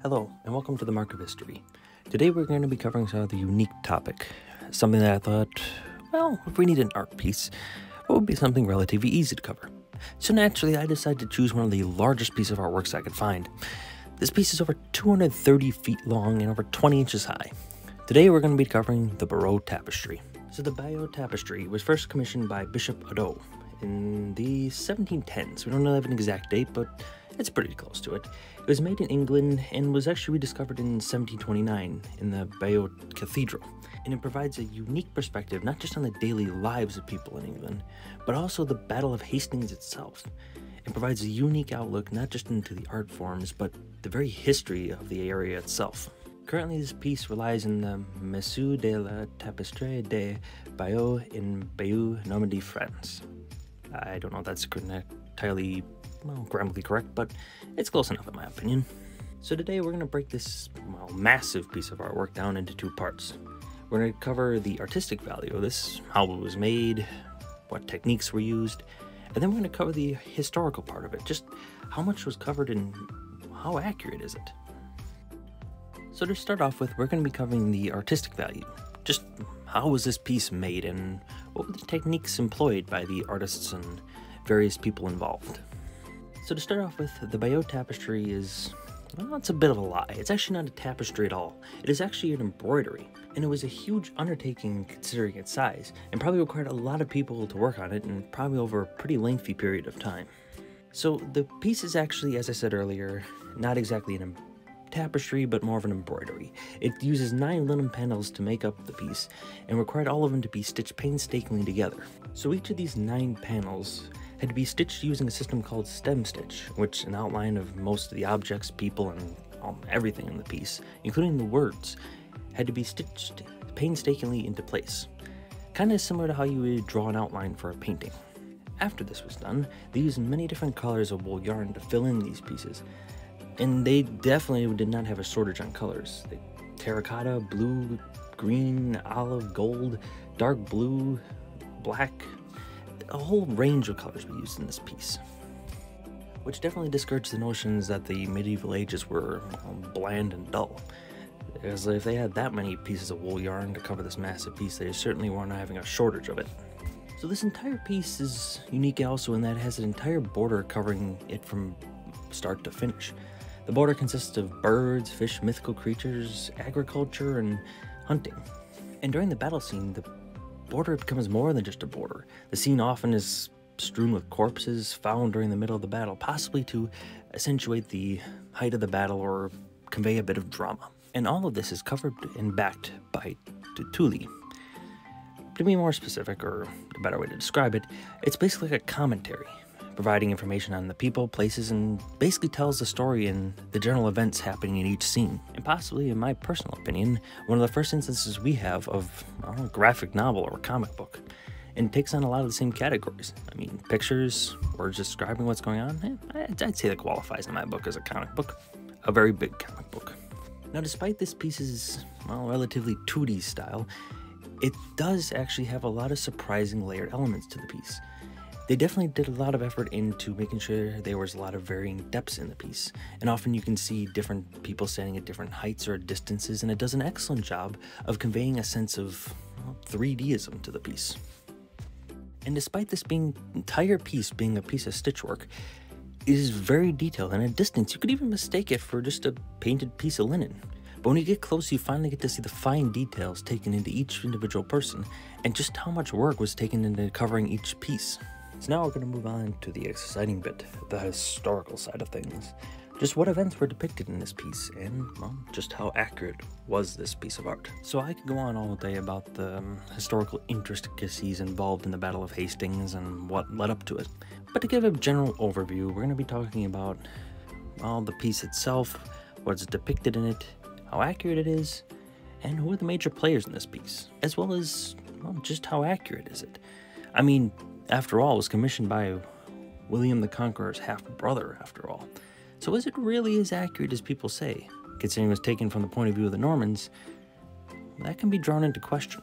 Hello, and welcome to the Mark of History. Today we're going to be covering some of the unique topic, something that I thought, well, if we need an art piece, what would be something relatively easy to cover? So naturally, I decided to choose one of the largest pieces of artworks I could find. This piece is over 230 feet long and over 20 inches high. Today we're going to be covering the Barreau Tapestry. So the Barreau Tapestry was first commissioned by Bishop Oddo in the 1710s. We don't have an exact date, but it's pretty close to it. It was made in England and was actually rediscovered in 1729 in the Bayeux Cathedral. And it provides a unique perspective not just on the daily lives of people in England, but also the Battle of Hastings itself. It provides a unique outlook not just into the art forms, but the very history of the area itself. Currently, this piece relies in the Musée de la Tapisserie de Bayeux in Bayeux, Normandy, France. I don't know if that's entirely grammatically correct, but it's close enough in my opinion. So today we're going to break this massive piece of artwork down into two parts. We're going to cover the artistic value of this, how it was made, what techniques were used, and then we're going to cover the historical part of it, just how much was covered and how accurate is it. So to start off with, we're going to be covering the artistic value, just how was this piece made and what were the techniques employed by the artists and various people involved. So to start off with, the Bayeux Tapestry is, well, it's a bit of a lie. It's actually not a tapestry at all. It is actually an embroidery, and it was a huge undertaking considering its size, and probably required a lot of people to work on it, and probably over a pretty lengthy period of time. So the piece is actually, as I said earlier, not exactly an tapestry, but more of an embroidery. It uses 9 linen panels to make up the piece, and required all of them to be stitched painstakingly together. So each of these 9 panels had to be stitched using a system called stem stitch, which an outline of most of the objects, people, and everything in the piece, including the words, had to be stitched painstakingly into place. Kind of similar to how you would draw an outline for a painting. After this was done, they used many different colors of wool yarn to fill in these pieces, and they definitely did not have a shortage on colors. Terracotta, blue, green, olive, gold, dark blue, black, a whole range of colors were used in this piece, which definitely discouraged the notions that the medieval ages were bland and dull, because if they had that many pieces of wool yarn to cover this massive piece, they certainly weren't having a shortage of it. So this entire piece is unique also in that it has an entire border covering it from start to finish. The border consists of birds, fish, mythical creatures, agriculture, and hunting. And during the battle scene, the border becomes more than just a border. The scene often is strewn with corpses found during the middle of the battle, possibly to accentuate the height of the battle or convey a bit of drama. And all of this is covered and backed by Tulle. To be more specific, or a better way to describe it, it's basically like a commentary, providing information on the people, places, and basically tells the story and the general events happening in each scene. And possibly, in my personal opinion, one of the first instances we have of a graphic novel or comic book. And it takes on a lot of the same categories. I mean, pictures, words describing what's going on. I'd say that qualifies in my book as a comic book. A very big comic book. Now, despite this piece's, relatively 2D style, it does actually have a lot of surprising layered elements to the piece. They definitely did a lot of effort into making sure there was a lot of varying depths in the piece, and often you can see different people standing at different heights or distances, and it does an excellent job of conveying a sense of 3Dism to the piece. And despite this entire piece being a piece of stitchwork, it is very detailed, and at a distance you could even mistake it for just a painted piece of linen. But when you get close, you finally get to see the fine details taken into each individual person, and just how much work was taken into covering each piece. So now we're going to move on to the exciting bit, the historical side of things. Just what events were depicted in this piece, and, just how accurate was this piece of art. So I could go on all day about the historical intricacies involved in the Battle of Hastings and what led up to it. But to give a general overview, we're going to be talking about, the piece itself, what's depicted in it, how accurate it is, and who are the major players in this piece, as well as, just how accurate is it. I mean, after all, it was commissioned by William the Conqueror's half-brother, after all. So is it really as accurate as people say? Considering it was taken from the point of view of the Normans, that can be drawn into question.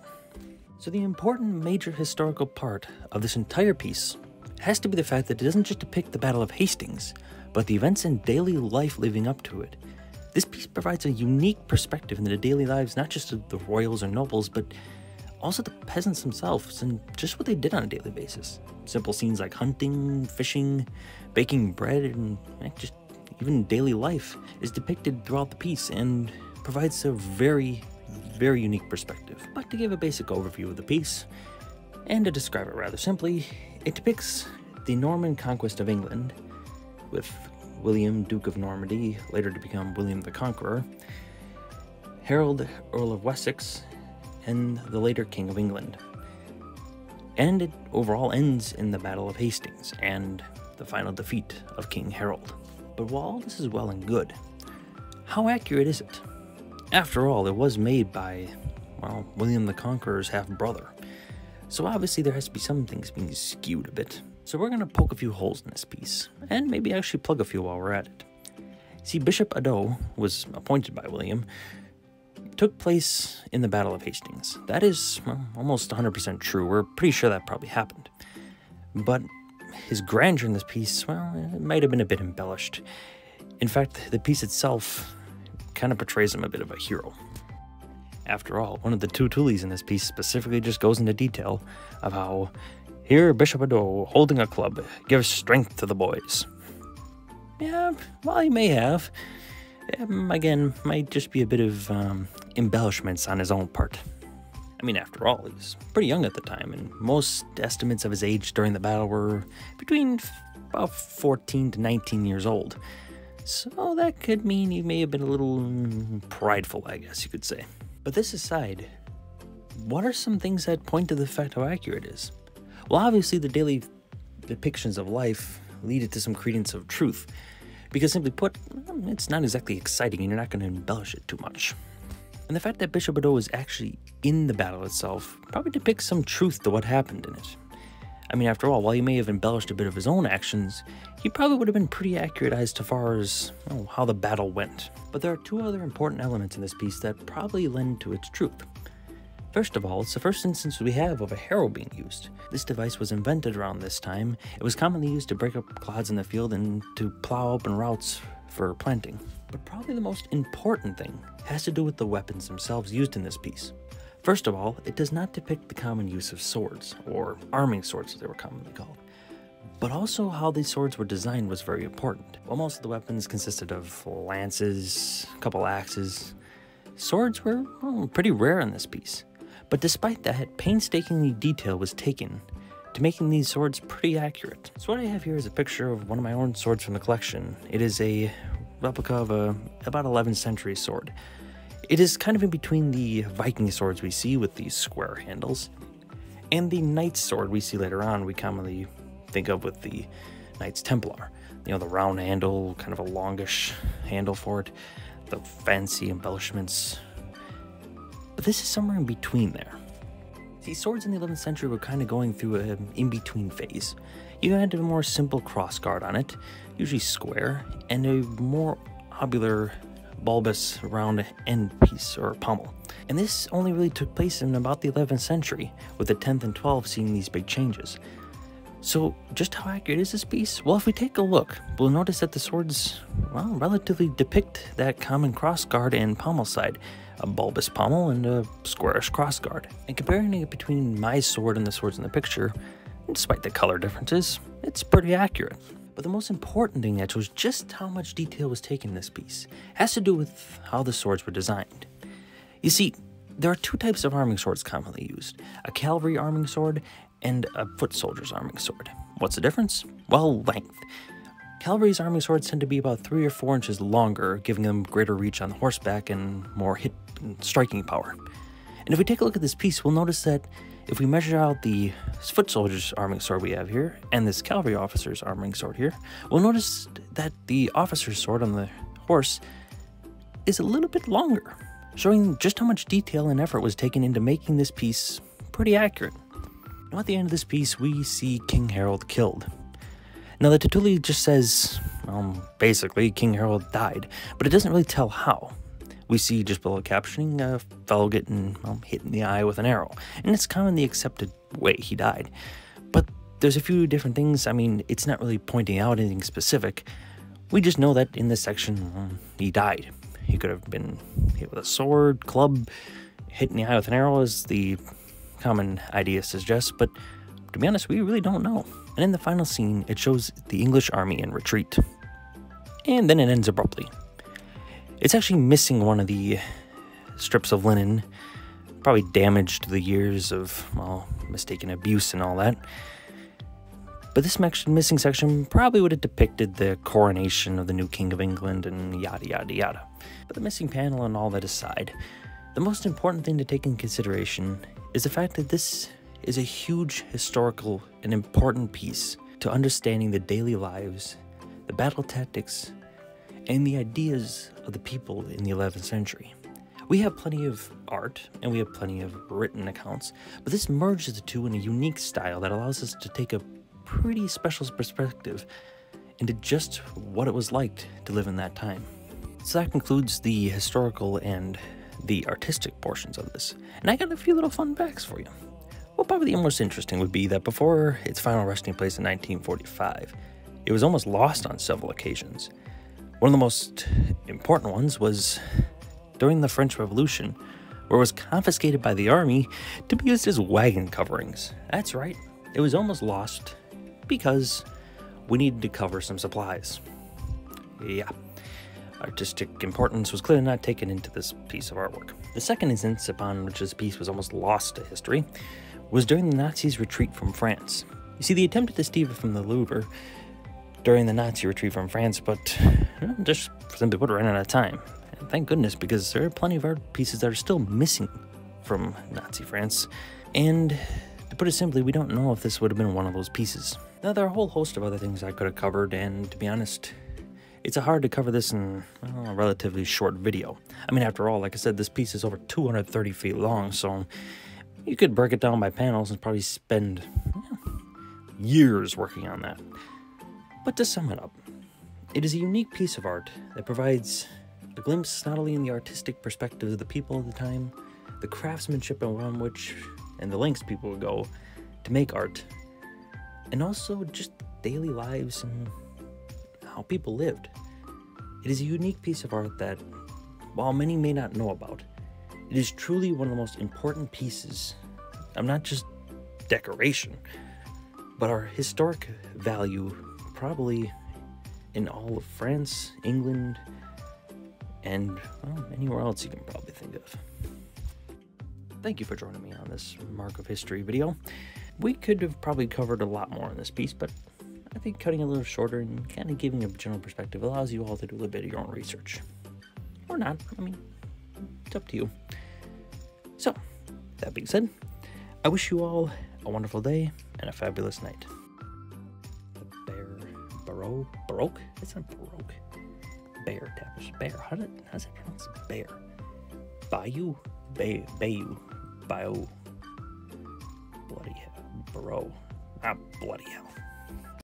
So the important major historical part of this entire piece has to be the fact that it doesn't just depict the Battle of Hastings, but the events in daily life leading up to it, This piece provides a unique perspective into the daily lives not just of the royals or nobles, but also the peasants themselves and just what they did on a daily basis. Simple scenes like hunting, fishing, baking bread, and just even daily life is depicted throughout the piece and provides a very, very unique perspective. But to give a basic overview of the piece, and to describe it rather simply, it depicts the Norman conquest of England, with William, Duke of Normandy, later to become William the Conqueror, Harold, Earl of Wessex, and the later King of England. And it overall ends in the Battle of Hastings and the final defeat of King Harold. But while all this is well and good, how accurate is it? After all, it was made by, well, William the Conqueror's half-brother. So obviously there has to be some things being skewed a bit. So we're going to poke a few holes in this piece, and maybe actually plug a few while we're at it. See, Bishop Ado was appointed by William, took place in the Battle of Hastings. That is, well, almost 100% true. We're pretty sure that probably happened. But his grandeur in this piece, well, it might have been a bit embellished. In fact, the piece itself kind of portrays him a bit of a hero. After all, one of the two Tulis in this piece specifically just goes into detail of how here Bishop Ado, holding a club, gives strength to the boys. Yeah, well, he may have. Again, might just be a bit of embellishments on his own part. I mean, after all, he was pretty young at the time, and most estimates of his age during the battle were between about 14 to 19 years old. So that could mean he may have been a little prideful, I guess you could say. But this aside, what are some things that point to the fact how accurate it is? Well, obviously the daily depictions of life lead it to some credence of truth, because simply put, it's not exactly exciting and you're not going to embellish it too much. And the fact that Bishop Ado was actually in the battle itself probably depicts some truth to what happened in it. I mean, after all, while he may have embellished a bit of his own actions, he probably would have been pretty accurate as to far as how the battle went. But there are two other important elements in this piece that probably lend to its truth. First of all, it's the first instance we have of a harrow being used. This device was invented around this time. It was commonly used to break up clods in the field and to plow open routes for planting. But probably the most important thing has to do with the weapons themselves used in this piece. First of all, it does not depict the common use of swords, or arming swords as they were commonly called. But also how these swords were designed was very important. While most of the weapons consisted of lances, a couple axes, swords were pretty rare in this piece. But despite that, painstakingly detail was taken to making these swords pretty accurate. So what I have here is a picture of one of my own swords from the collection. It is a replica of a about 11th century sword. It is kind of in between the Viking swords we see with these square handles and the Knight's sword we see later on we commonly think of with the Knights Templar. You know, the round handle, kind of a longish handle for it, the fancy embellishments. But this is somewhere in between there. See, swords in the 11th century were kind of going through an in-between phase. You had a more simple crossguard on it, usually square, and a more obular, bulbous, round end piece or pommel. And this only really took place in about the 11th century, with the 10th and 12th seeing these big changes. So, just how accurate is this piece? Well, if we take a look, we'll notice that the swords, well, relatively depict that common crossguard and pommel side, a bulbous pommel and a squarish crossguard. And comparing it between my sword and the swords in the picture, despite the color differences, it's pretty accurate. But the most important thing that shows just how much detail was taken in this piece has to do with how the swords were designed. You see, there are two types of arming swords commonly used, a cavalry arming sword and a foot soldier's arming sword. What's the difference? Well, length. Cavalry's arming swords tend to be about 3 or 4 inches longer, giving them greater reach on horseback and more hit and striking power. And if we take a look at this piece, we'll notice that if we measure out the foot soldier's arming sword we have here and this cavalry officer's arming sword here, we'll notice that the officer's sword on the horse is a little bit longer, showing just how much detail and effort was taken into making this piece pretty accurate. Now at the end of this piece, we see King Harold killed. Now the Tertulli just says, basically King Harold died, but it doesn't really tell how. We see just below captioning a fellow getting hit in the eye with an arrow, and it's kind of the accepted way he died. But there's a few different things. I mean, it's not really pointing out anything specific. We just know that in this section, he died. He could have been hit with a sword, club, hit in the eye with an arrow, as the common idea suggests, but to be honest, we really don't know. And in the final scene, it shows the English army in retreat. And then it ends abruptly. It's actually missing one of the strips of linen, probably damaged to the years of, well, mistaken abuse and all that. But this missing section probably would have depicted the coronation of the new King of England and yada yada yada. But the missing panel and all that aside, the most important thing to take in consideration is the fact that this is a huge historical and important piece to understanding the daily lives, the battle tactics, and the ideas of the people in the 11th century. We have plenty of art and we have plenty of written accounts, but this merges the two in a unique style that allows us to take a pretty special perspective into just what it was like to live in that time. So that concludes the historical and the artistic portions of this. And I got a few little fun facts for you. Well, probably the most interesting would be that before its final resting place in 1945, it was almost lost on several occasions. One of the most important ones was during the French Revolution, where it was confiscated by the army to be used as wagon coverings. That's right, it was almost lost because we needed to cover some supplies. Yeah, artistic importance was clearly not taken into this piece of artwork. The second instance upon which this piece was almost lost to history was during the Nazis' retreat from France. You see, they attempted to steal it from the Louvre during the Nazi retreat from France, but just simply put, ran out of time. And thank goodness, because there are plenty of art pieces that are still missing from Nazi France. And to put it simply, we don't know if this would have been one of those pieces. Now, there are a whole host of other things I could have covered, and to be honest, it's hard to cover this in a relatively short video. I mean, after all, like I said, this piece is over 230 feet long, so you could break it down by panels and probably spend years working on that. But to sum it up, it is a unique piece of art that provides a glimpse not only in the artistic perspective of the people of the time, the craftsmanship around which and the lengths people would go to make art, and also just daily lives and how people lived. It is a unique piece of art that, while many may not know about, it is truly one of the most important pieces of not just decoration, but our historic value, probably in all of France, England, and well, anywhere else you can probably think of. Thank you for joining me on this Mark of History video. We could have probably covered a lot more in this piece, but I think cutting a little shorter and kind of giving a general perspective allows you all to do a little bit of your own research. Or not, I mean, it's up to you. So, that being said, I wish you all a wonderful day and a fabulous night. Baroque? It's not Baroque. Bear tappers. Bear. How's that pronounced? Bear. Bayou? Bayou. Bloody hell. Bloody hell.